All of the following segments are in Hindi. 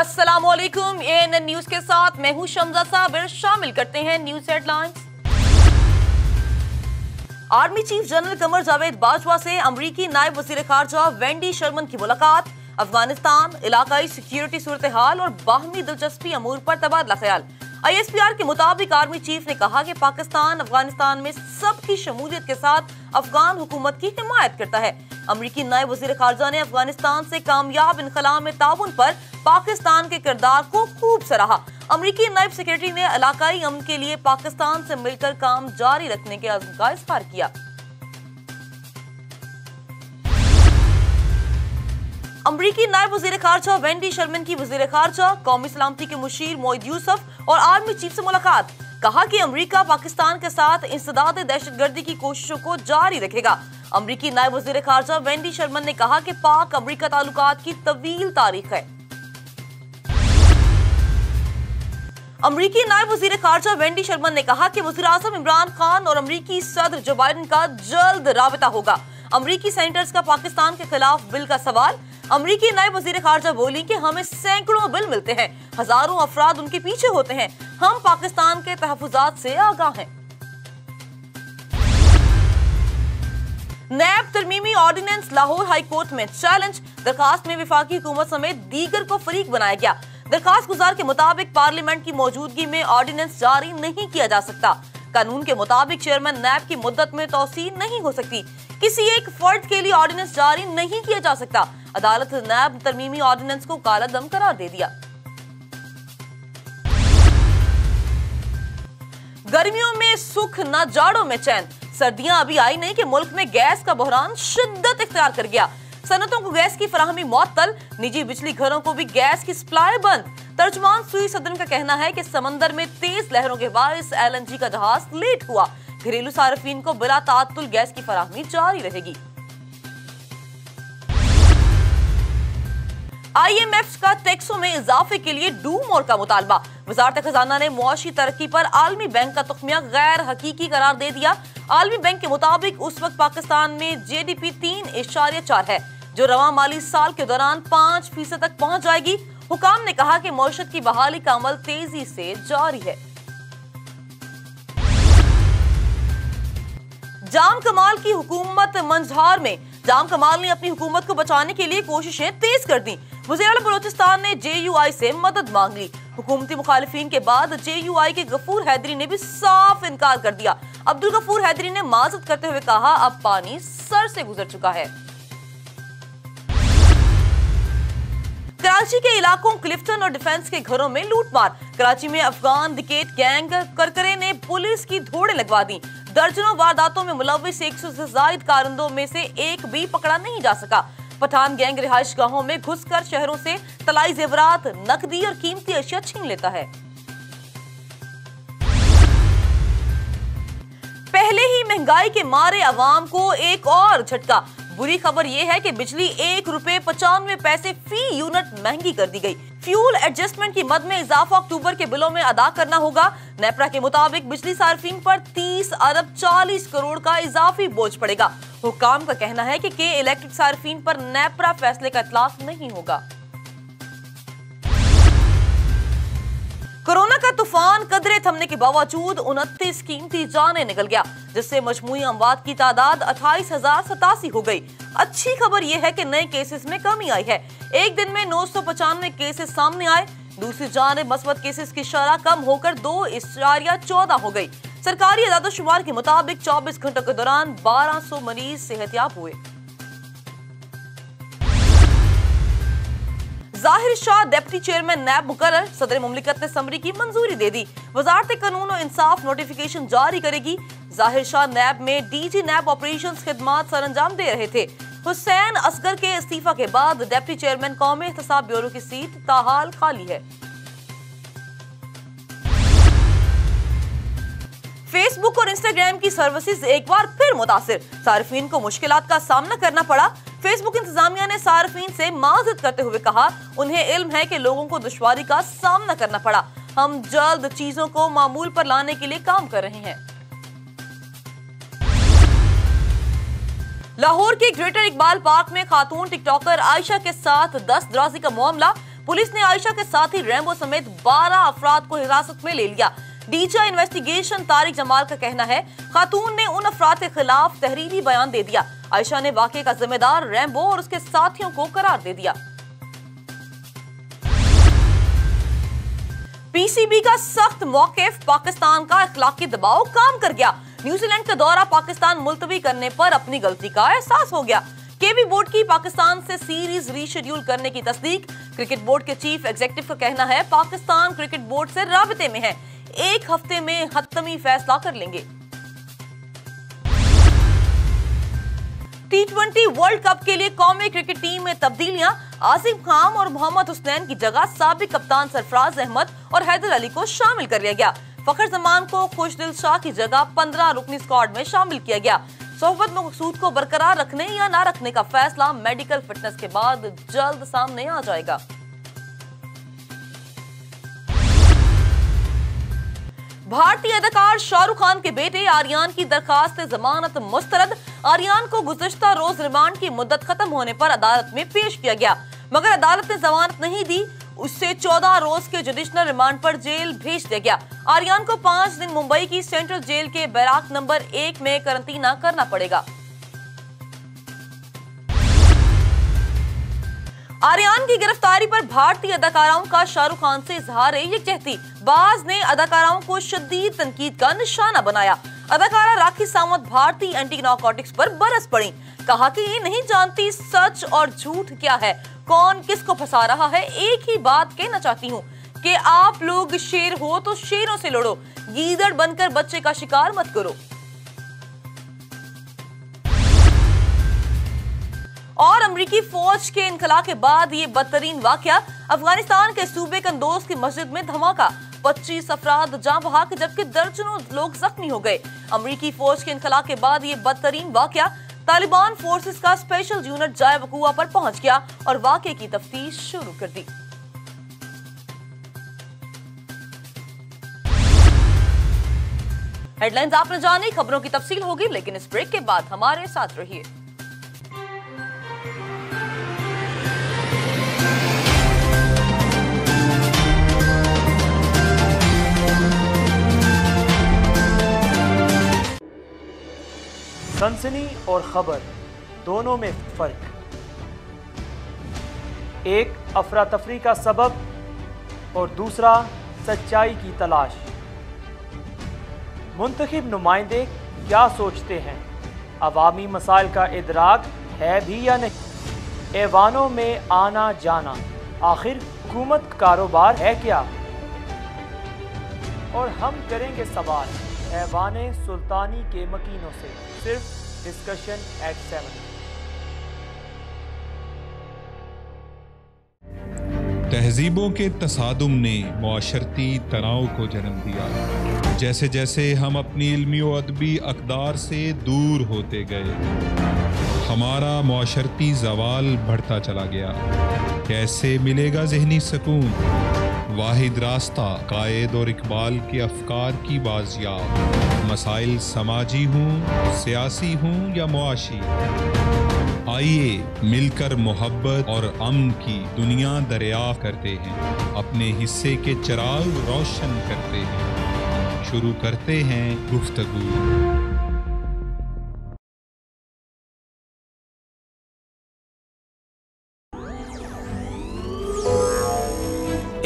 अस्सलामुअलैकुम। एएनएन न्यूज के साथ मैं हूं शमजा साबिर। शामिल करते हैं news headlines. Army chief general Qamar Javed Bajwa से अमरीकी नायब वजीर खारजा वेंडी शर्मन की मुलाकात। अफगानिस्तान, इलाकाई सिक्योरिटी सूरत हाल और बाहमी दिलचस्पी अमूर पर तबादला ख्याल। ISPR के मुताबिक आर्मी चीफ ने कहा कि पाकिस्तान अफगानिस्तान में सबकी शमूलियत के साथ अफगान हुकूमत की हिमायत करता है। अमरीकी नायब वजीर खारजा ने अफगानिस्तान से कामयाब इनखला में ताउन पर पाकिस्तान के किरदार को खूब सराहा। अमरीकी नायब सेक्रेटरी ने इलाकाई अमन के लिए पाकिस्तान से मिलकर काम जारी रखने के अज़्म का इज़हार किया। अमरीकी नायब वजीर खारजा वेंडी शर्मन की वजीर खारजा, कौमी सलामती के मुशीर मोईद यूसुफ और आर्मी चीफ से मुलाकात। कहा कि अमरीका पाकिस्तान के साथ इंसदाद दहशतगर्दी की कोशिशों को जारी रखेगा। अमरीकी नायब वजीर खारजा वेंडी शर्मन ने कहा कि पाक अमरीका ताल्लुकात की तवील तारीख है। अमरीकी नायब वजीर खारजा वेंडी शर्मन ने कहा कि वज़ीर आज़म इमरान खान और अमरीकी सदर जो बाइडन का जल्द राबता होगा। अमरीकी सेनेटर्स का पाकिस्तान के खिलाफ बिल का सवाल। अमरीकी नायब वजीर खारजा बोली कि हमें सैकड़ों बिल मिलते हैं, हजारों अफराद उनके पीछे होते हैं, हम पाकिस्तान के तहफुजात से आगाह हैं। नैब तरमीमी ऑर्डिनेंस लाहौर हाई कोर्ट में चैलेंज। दरखास्त में वफाकी हुकूमत समेत दीगर को फरीक बनाया गया। दरखास्त गुजार के मुताबिक पार्लियामेंट की मौजूदगी में ऑर्डिनेंस जारी नहीं किया जा सकता। कानून के मुताबिक चेयरमैन नैब की मुद्दत में तौसील नहीं हो सकती। किसी एक फर्द के लिए ऑर्डिनेंस जारी नहीं किया जा सकता। अदालत ने नैब तरमीमी ऑर्डिनेंस को कालादम करार दे दिया। गर्मियों में सुख न जाड़ों में चैन। सर्दियां अभी आई नहीं कि मुल्क में गैस का बहरान शिद्दत इख्तियार कर गया। सनतों को गैस की फराहमी मुअत्तल, निजी बिजली घरों को भी गैस की सप्लाई बंद। तर्जुमान सुई सदन का कहना है कि समंदर में तेज लहरों के बायस LNG का जहाज लेट हुआ। घरेलू सार्फिन को बिला ताअत्तुल गैस की फराहमी जारी रहेगी। IMF का टैक्सों में इजाफे के लिए डू मोर का मुतालबा। वजारत खजाना ने मुआशी तरक्की पर आलमी बैंक का तुख्मिया गैर हकीकी करार दे दिया। आलमी बैंक के मुताबिक उस वक्त पाकिस्तान में GDP 3.4 है, जो रवां माली साल के दौरान 5% तक पहुंच जाएगी। हुकाम ने कहा कि मईशत की बहाली का अमल तेजी से जारी है। जाम कमाल की हुकूमत मंझार में। जाम कमाल ने अपनी हुकूमत को बचाने के लिए कोशिशें तेज कर दी। वज़ीर आला बलोचिस्तान ने JUI से मदद मांग ली। हुकूमती मुखालिफिन के बाद JUI के गफूर हैदरी ने भी साफ इनकार कर दिया। अब्दुल गफूर हैदरी ने माजरत करते हुए कहा, अब पानी सर से गुजर चुका है। कराची के इलाकों क्लिफ्टन और डिफेंस के घरों में लूटमार। कराची में अफगान दिकेट गैंग करकरे ने पुलिस की धोड़े लगवा दी। दर्जनों वारदातों में मुलव्विस 100 से जायद कारिंदों में से एक भी पकड़ा नहीं जा सका। पठान गैंग रिहाइश गाहों में घुसकर शहरों से तलाई जेवरात, नकदी और कीमती अशिया छीन लेता है। पहले ही महंगाई के मारे अवाम को एक और झटका। बुरी खबर यह है कि बिजली ₹1.95 फी यूनिट महंगी कर दी गई। फ्यूल एडजस्टमेंट की मद में इजाफा अक्टूबर के बिलों में अदा करना होगा। नेपरा के मुताबिक बिजली सार्फिन पर 30 अरब 40 करोड़ का इजाफी बोझ पड़ेगा। हुकाम का कहना है कि इलेक्ट्रिक सार्फिन पर नेपरा फैसले का इतलाक नहीं होगा। कोरोना का तूफान कदरे थमने के बावजूद 29 कीमती जाने निकल गया, जिससे मजमूई अमवात की तादाद 28,087 हो गई। अच्छी खबर यह है कि नए केसेस में कमी आई है। एक दिन में 995 केसेस सामने आए। दूसरी जानिब मस्बत केसेस की शरह कम होकर 2.14 हो गई। सरकारी अदाद-ओ-शुमार के मुताबिक 24 घंटों के दौरान 1200 मरीज सेहतयाब हुए। जाहिर शाह डिप्टी चेयरमैन नैब मुकर्रर। सदर मुमलिकत ने समरी की मंजूरी दे दी। वजारत कानून और इंसाफ नोटिफिकेशन जारी करेगी। जाहिर शाह नैब में DG नैब ऑपरेशंस खिदमात सरअंजाम दे रहे थे। हुसैन असगर के इस्तीफा के बाद डिप्टी चेयरमैन कौमी एहतसाब ब्यूरो की सीट ताहाल खाली है। फेसबुक और इंस्टाग्राम की सर्विसेज एक बार फिर मुतासिर। सार्फिन को मुश्किलात का सामना करना पड़ा। फेसबुक इंतजामिया ने सार्फिन से माजरत करते हुए कहा, उन्हें इल्म है कि लोगों को दुश्वारी का सामना करना पड़ा। हम जल्द चीजों को मामूल पर लाने के लिए काम कर रहे हैं। लाहौर के ग्रेटर इकबाल पार्क में खातून टिकटॉकर आयशा के साथ दस्तदराजी का मामला। पुलिस ने आयशा के साथी रैम्बो समेत 12 अफराद को हिरासत में ले लिया। डीजीआई इन्वेस्टिगेशन तारिक जमाल का कहना है खातून ने उन अफराद के खिलाफ तहरीरी बयान दे दिया। आयशा ने वाकये का जिम्मेदार रैम्बो और उसके साथियों को करार दे दिया। पीसीबी का सख्त मौकिफ, पाकिस्तान का इखलाकी दबाव काम कर गया। न्यूजीलैंड का दौरा पाकिस्तान मुलतवी करने पर अपनी गलती का एहसास हो गया। केवी बोर्ड की पाकिस्तान से सीरीज रीशेड्यूल करने की तस्दीक। क्रिकेट बोर्ड के चीफ एग्जीक्यूटिव का कहना है पाकिस्तान क्रिकेट बोर्ड से राबते में है, 1 हफ्ते में हतमी फैसला कर लेंगे। T20 वर्ल्ड कप के लिए कौमी क्रिकेट टीम में तब्दीलियां। आसिफ खान और मोहम्मद हुसैन की जगह साबिक कप्तान सरफराज अहमद और हैदर अली को शामिल कर लिया गया। फखर जमान को खुशदिल शाह की जगह 15 रुकनी स्क्वाड में शामिल किया गया। सोहबत मकसूद को बरकरार रखने या ना रखने का फैसला मेडिकल फिटनेस के बाद जल्द सामने आ जाएगा। भारतीय अदाकार शाहरुख खान के बेटे आर्यन की दरखास्त जमानत मुस्तरद। आर्यन को गुज़श्ता रोज रिमांड की मुद्दत खत्म होने पर अदालत में पेश किया गया, मगर अदालत ने जमानत नहीं दी। उससे 14 रोज के जुडिशनल रिमांड पर जेल भेज दिया गया। आर्यन को 5 दिन मुंबई की सेंट्रल जेल के बैराक नंबर 1 में करंटीना करना पड़ेगा। आर्यन की गिरफ्तारी पर भारतीय अदाकाराओं का शाहरुख खान से इजहार यकजहती। बाज ने अदाकाराओं को शदीद तनकीद का निशाना बनाया। अदाकारा राखी सावंत भारतीय एंटी नारकोटिक्स पर बरस पड़ी, कहा कि ये नहीं जानती सच और झूठ क्या है, कौन किसको फंसा रहा है। एक ही बात कहना चाहती हूँ कि आप लोग शेर हो तो शेरों से लड़ो, गीदड़ बनकर बच्चे का शिकार मत करो। और अमरीकी फौज के इनखला के बाद ये बदतरीन वाकया। अफगानिस्तान के सूबे कंदोज की मस्जिद में धमाका, 25 अफराद जान बहक जबकि दर्जनों लोग जख्मी हो गए। अमरीकी फौज के इनखला के बाद ये बदतरीन वाकया। तालिबान फोर्सेस का स्पेशल यूनिट जाए वकूआ पर पहुंच गया और वाकये की तफ्तीश शुरू कर दी। हेडलाइंस आपने जानी, खबरों की तफसील होगी, लेकिन इस ब्रेक के बाद हमारे साथ रहिए। सनसनी और खबर दोनों में फर्क। एक अफरा तफरी का सबब और दूसरा सच्चाई की तलाश। मुंतखब नुमाइंदे क्या सोचते हैं, अवामी मसाइल का इदराक है भी या नहीं। ऐवानों में आना जाना आखिर हुकूमत कारोबार है क्या। और हम करेंगे सवाल ऐवाने सुल्तानी के मकीनों से, सिर्फ डिस्कशन एट 7। तहजीबों के तसादुम ने मुआशरती तनाव को जन्म दिया। जैसे जैसे हम अपनी इल्मी व अदबी अक़दार से दूर होते गए, हमारा मुआशरती ज़वाल बढ़ता चला गया। कैसे मिलेगा ज़हनी सुकून? वाहिद रास्ता कायद और इकबाल के अफकार की बाजियाब। मसाइल समाजी हों, सियासी हों या मुआशी, आइए मिलकर मोहब्बत और अमन की दुनिया दरियाफ़्त करते हैं, अपने हिस्से के चिराग रोशन करते हैं। शुरू करते हैं गुफ्तगू।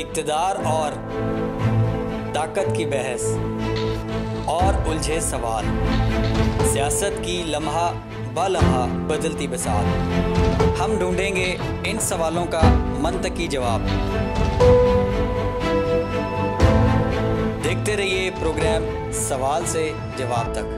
इक़्तिदार और ताकत की बहस और उलझे सवाल, सियासत की लम्हा ब लम्हा बदलती बसात। हम ढूंढेंगे इन सवालों का मंतकी जवाब। देखते रहिए प्रोग्राम सवाल से जवाब तक।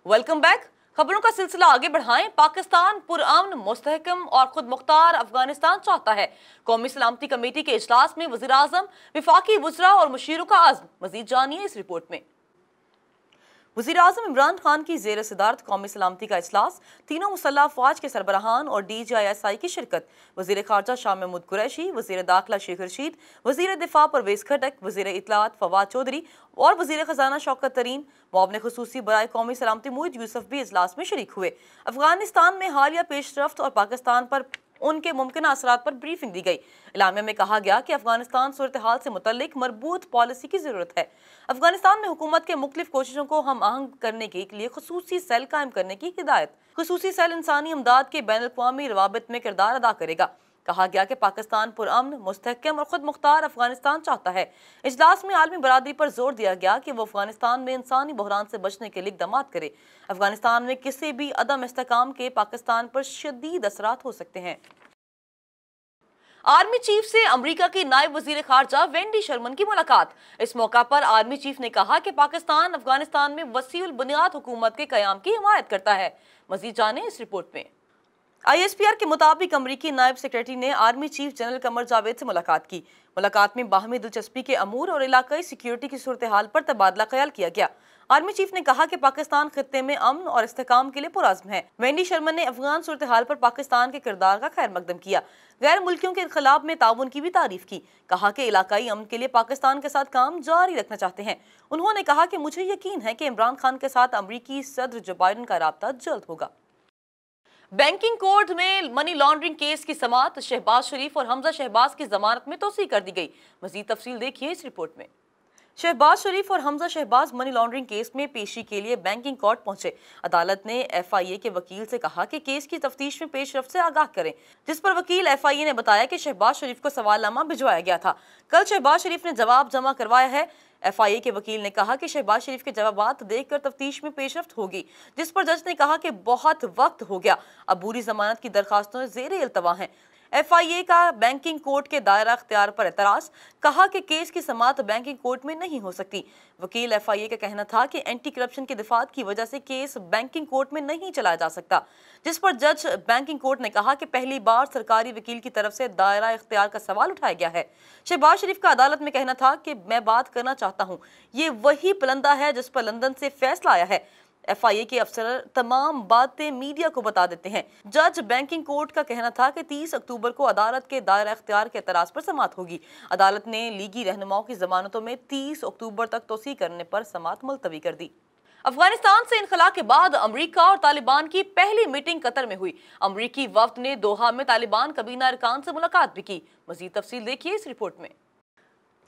Welcome back. खबरों का सिलसिला आगे बढ़ाएं। पाकिस्तान पुरअमन, मुस्तहकम और खुद मुख्तार अफगानिस्तान चाहता है। कौमी सलामती कमेटी के इजलास में वज़ीर-ए-आज़म, वफाकी वज़रा और मुशीरों का आज़म। मज़ीद जानिए इस रिपोर्ट में। वज़ीर-ए-आज़म इमरान खान की ज़ेर सदारत कौमी सलामती का इजलास, तीनों मुसल्लह अफ़वाज के सरबराहान और DGISI की शिरकत। वज़ीर ख़ारजा शाह महमूद कुरैशी, वज़ीर दाखिला शेख रशीद, वज़ीर दिफा परवेज़ खटक, वज़ीर इत्तलात फवाद चौधरी और वज़ीर ख़जाना शौकत तरीन, मुआविन ख़ुसूसी बराए कौमी सलामती मोईद यूसुफ भी इजलास में शरीक हुए। अफगानिस्तान में हालिया पेशरफ्त और पाकिस्तान पर उनके मुमकिन असरात पर ब्रीफिंग दी गई। इलामिया में कहा गया कि अफगानिस्तान सूरत हाल से मुतल्लिक मरबूत पॉलिसी की जरूरत है। अफगानिस्तान में हुकूमत के मुख्तलिफ कोशिशों को हम आहंग करने के लिए खसूसी सेल कायम करने की हिदायत। खसूसी सेल इंसानी इमदाद के बैन अल-अक़वामी रवाबित में किरदार अदा करेगा। कहा गया कि पाकिस्तान पुरअमन, मुस्तहकम और खुद मुख्तार अफगानिस्तान चाहता है। इजलास में आलमी बरादरी पर जोर दिया गया कि वो अफगानिस्तान में इंसानी बहरान से बचने के लिए इक़दाम करे। अफगानिस्तान में किसी भी अदम इस्तेकाम के पाकिस्तान पर शदीद असरात हो सकते हैं। आर्मी चीफ से अमेरिका की नायब वजीर खारजा वेंडी शर्मन की मुलाकात। इस मौका पर आर्मी चीफ ने कहा कि पाकिस्तान अफगानिस्तान में वसीउल बुनियाद हुकूमत के कयाम की हिमायत करता है। मजीद जाने इस रिपोर्ट में। ISPR के मुताबिक अमरीकी नायब सेक्रेटरी ने army chief general Qamar Javed से मुलाकात की। मुलाकात में बाहमी दिलचस्पी के अमूर और इलाकाई सिक्योरिटी की सूरत हाल पर तबादला ख्याल किया गया। आर्मी चीफ ने कहा कि पाकिस्तान खित्ते में अमन और इस्तेकाम के लिए पुरअज़्म है। वेंडी शर्मन ने अफगान सूरत हाल पर पाकिस्तान के किरदार का खैर मकदम किया। गैर मुल्कियों के खिलाफ में ताउन की भी तारीफ की। कहा कि इलाकाई अमन के लिए पाकिस्तान के साथ काम जारी रखना चाहते हैं। उन्होंने कहा कि मुझे यकीन है कि इमरान खान के साथ अमरीकी सदर जो बाइडन का राब्ता जल्द होगा। बैंकिंग कोर्ट में मनी लॉन्ड्रिंग केस की समाअत, शहबाज शरीफ और हमजा शहबाज की जमानत में तोसी कर दी गई। मजीद तफसील देखिए इस रिपोर्ट में। शहबाज शरीफ और Hamza Shahbaz money laundering case में पेशी के लिए बैंकिंग कोर्ट पहुंचे। अदालत ने FIA के वकील से कहा कि केस की तफ्तीश में पेशरफ से आगाह करें, जिस पर वकील FIA ने बताया कि शहबाज शरीफ को सवालनामा भिजवाया गया था। कल शहबाज शरीफ ने जवाब जमा करवाया है। FIA के वकील ने कहा कि शहबाज शरीफ के जवाबात देखकर तफ्तीश में पेशरफ्त होगी, जिस पर जज ने कहा कि बहुत वक्त हो गया, अब बुरी जमानत की दरखास्तों ज़ेरे इल्तवा हैं। FIA का बैंकिंग कोर्ट के दायरा अख्तियार पर एतराज, कहा कि केस की समाअत बैंकिंग कोर्ट में नहीं हो सकती। वकील FIA का कहना था कि एंटी करप्शन के दिफात की वजह से केस बैंकिंग कोर्ट में नहीं चलाया जा सकता, जिस पर जज बैंकिंग कोर्ट ने कहा कि पहली बार सरकारी वकील की तरफ से दायरा इख्तियार का सवाल उठाया गया है। शहबाज शरीफ का अदालत में कहना था कि मैं बात करना चाहता हूँ, ये वही पलंदा है जिस पर लंदन से फैसला आया है। FIA के अफसर तमाम बातें मीडिया को बता देते हैं। जज बैंकिंग कोर्ट का कहना था कि 30 अक्टूबर को अदालत के दायरा इख्तियार के एतराज पर समाअत होगी। अदालत ने लीगी रहनुमाओं की जमानतों में 30 अक्टूबर तक तोसी करने पर समाअत मुलतवी कर दी। अफगानिस्तान से इनखला के बाद अमेरिका और तालिबान की पहली मीटिंग कतर में हुई। अमेरिकी वफ्द ने दोहा में तालिबान कबीना अरकान से मुलाकात भी की। मजीद तफसील देखिए इस रिपोर्ट में।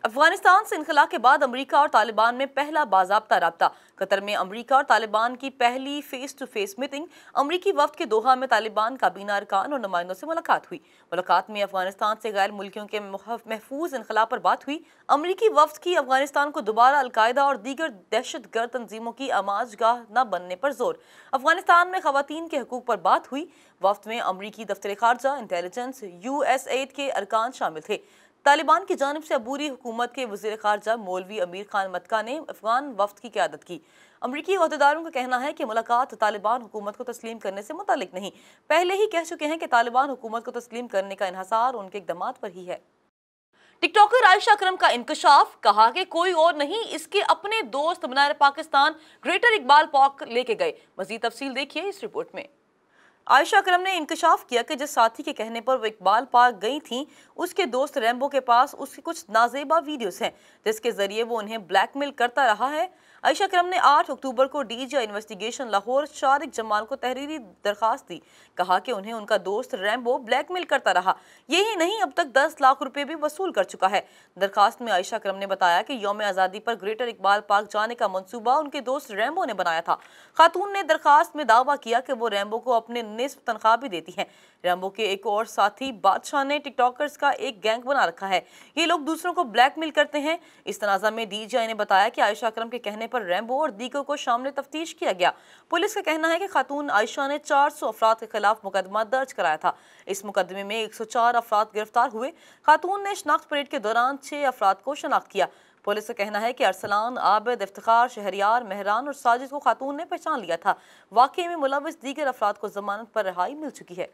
अफगानिस्तान से इनखला के बाद अमेरिका और तालिबान में पहला बाज़ाब्ता राब्ता। कतर में अमेरिका और तालिबान की पहली फेस टू फेस मीटिंग। अमेरिकी वफ्द के दोहा में तालिबान काबीना अरकान और नुमाइंदों से मुलाकात हुई। मुलाकात में अफगानिस्तान से गैर मुल्कियों के महफूज इनखला पर बात हुई। अमेरिकी वफ्द की अफगानिस्तान को दोबारा अलकायदा और दीगर दहशतगर्द तंजीमों की आमाजगाह न बनने पर जोर। अफगानिस्तान में खवातीन के हकूक पर बात हुई। वफ्द में अमेरिकी दफ्तर खारजा, इंटेलिजेंस, USAID के अरकान शामिल थे। तालिबान की जानिब से अबूरी हुकूमत के वज़ीर ख़ारजा मौलवी अमीर खान मक्का ने अफगान वफ्द की क़यादत की। अमरीकी अहदेदारों का कहना है कि मुलाकात तालिबान हुकूमत को तस्लीम करने से मुतालिक नहीं, पहले ही कह चुके हैं कि तालिबान हुकूमत को तस्लीम करने का इन्हसार उनके इक़दामात पर ही है। टिकटॉकर आयशा अकरम का इंकशाफ, कहा कि कोई और नहीं, इसके अपने दोस्त बनाए पाकिस्तान ग्रेटर इकबाल पार्क लेके गए। मज़ीद तफसील देखिए इस रिपोर्ट में। आयशा अकरम ने इंकशाफ किया कि जिस साथी के कहने पर वो इकबाल पार्क गई थीं, उसके दोस्त रैम्बो के पास उसकी कुछ नाजेबा वीडियोस हैं, जिसके जरिए वो उन्हें ब्लैकमेल करता रहा है। आयशा अकरम ने 8 अक्टूबर को DGI इन्वेस्टिगेशन लाहौर शारिक जमाल को तहरीरी दरखास्त दी। कहा कि उन्हें उनका दोस्त रैम्बो ब्लैकमेल करता रहा। यही नहीं, अब तक 10 लाख रुपए भी वसूल कर चुका है। दरखास्त में आयशा अकरम ने बताया कि यौम आज़ादी पर ग्रेटर इकबाल पार्क जाने का मंसूबा उनके दोस्त रैम्बो ने बनाया था। खातून ने दरखास्त में दावा किया कि वो रैम्बो को अपने निस्फ तनख्वाह भी देती हैं। रैम्बो के एक और साथी बादशाह ने टिकटॉकर्स का एक गैंग बना रखा है। ये लोग दूसरों को ब्लैकमेल करते हैं। इस तनाज़ा में DGI ने बताया कि आयशा अकरम के कहने पर रैम्बो और दीगर को शामिल तफ्तीश किया गया। पुलिस का कहना है कि खातून आयशा ने 400 अफराद के खिलाफ मुकदमा दर्ज कराया था। इस मुकदमे में 104 अफराद गिरफ्तार हुए। खातून ने शनाख्त परेड के दौरान 6 अफराद को शनाख्त किया। पुलिस का कहना है कि अरसलान, आबिद, इफ्तिखार, शहरियार, मेहरान और साजिद को खातून ने पहचान लिया था। वाकये में मुलविस दीगर अफराद को जमानत पर रिहाई मिल चुकी है।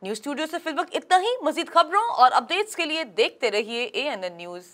न्यूज़ स्टूडियो से फिलवक्त इतना ही। मजीद खबरों और अपडेट्स के लिए देखते रहिए ANN न्यूज़।